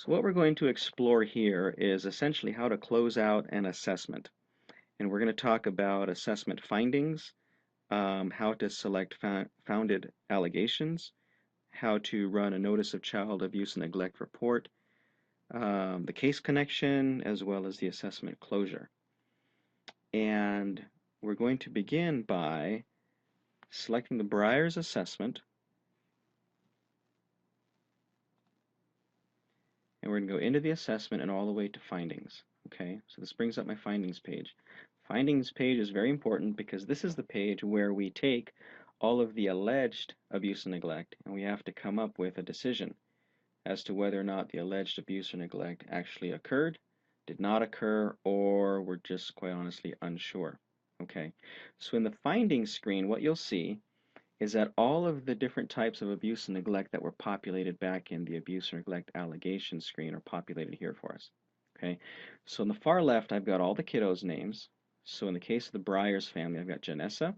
So what we're going to explore here is essentially how to close out an assessment. And we're going to talk about assessment findings, how to select founded allegations, how to run a notice of child abuse and neglect report, the case connection, as well as the assessment closure. And we're going to begin by selecting the Breyers assessment, and we're going to go into the assessment and all the way to findings. Okay, so this brings up my findings page. Findings page is very important because this is the page where we take all of the alleged abuse and neglect and we have to come up with a decision as to whether or not the alleged abuse or neglect actually occurred, did not occur, or we're just quite honestly unsure. Okay, so in the findings screen, what you'll see is that all of the different types of abuse and neglect that were populated back in the abuse or neglect allegation screen are populated here for us. Okay, so on the far left, I've got all the kiddos' names. So in the case of the Breyers family, I've got Janessa,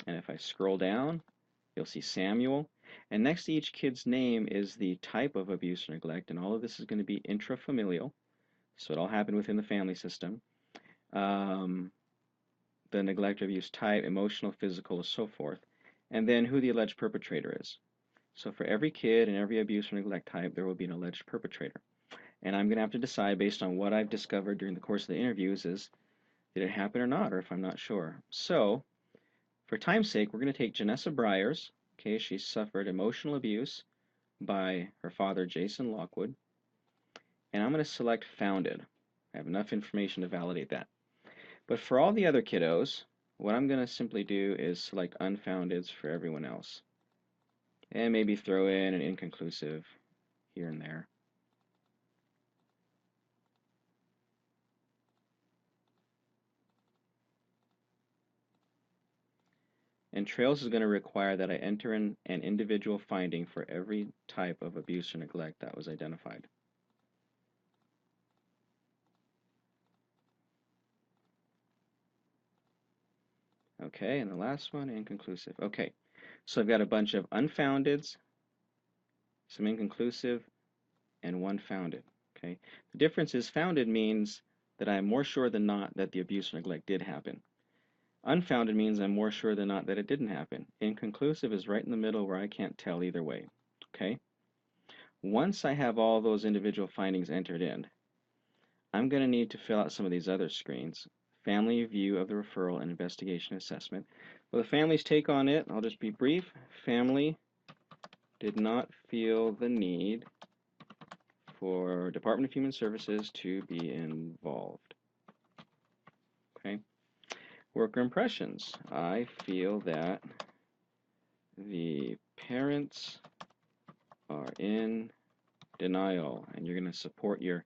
and if I scroll down, you'll see Samuel, and next to each kid's name is the type of abuse or neglect, and all of this is going to be intrafamilial, so it all happened within the family system. The neglect or abuse type, emotional, physical, and so forth, and then who the alleged perpetrator is. So for every kid and every abuse or neglect type, there will be an alleged perpetrator. And I'm going to have to decide based on what I've discovered during the course of the interviews is, did it happen or not, or if I'm not sure. So for time's sake, we're going to take Janessa Breyers. Okay, she suffered emotional abuse by her father, Jason Lockwood. And I'm going to select founded. I have enough information to validate that. But for all the other kiddos, what I'm going to simply do is select unfoundeds for everyone else. And maybe throw in an inconclusive here and there. And Trails is going to require that I enter in an individual finding for every type of abuse or neglect that was identified. Okay, and the last one, inconclusive. Okay, so I've got a bunch of unfoundeds, some inconclusive, and one founded. Okay, the difference is founded means that I'm more sure than not that the abuse or neglect did happen. Unfounded means I'm more sure than not that it didn't happen. Inconclusive is right in the middle where I can't tell either way. Okay? Once I have all those individual findings entered in, I'm going to need to fill out some of these other screens. Family view of the referral and investigation assessment. Well, the family's take on it, I'll just be brief. Family did not feel the need for Department of Human Services to be involved. Okay? Worker impressions. I feel that the parents are in denial, and you're going to support your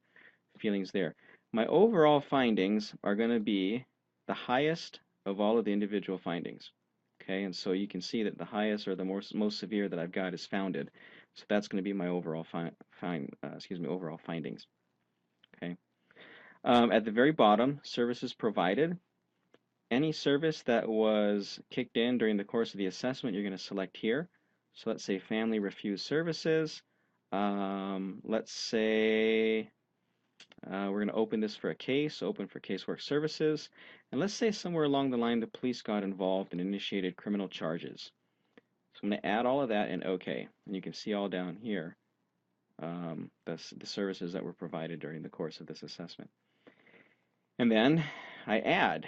feelings there. My overall findings are going to be the highest of all of the individual findings. Okay, and so you can see that the highest or the most severe that I've got is founded. So that's going to be my overall overall findings. Okay. At the very bottom, services provided. Any service that was kicked in during the course of the assessment, you're going to select here. So let's say family refused services. Let's say we're going to open this for a case, open for casework services. And let's say somewhere along the line the police got involved and initiated criminal charges. So I'm going to add all of that and OK. And you can see all down here the services that were provided during the course of this assessment. And then I add.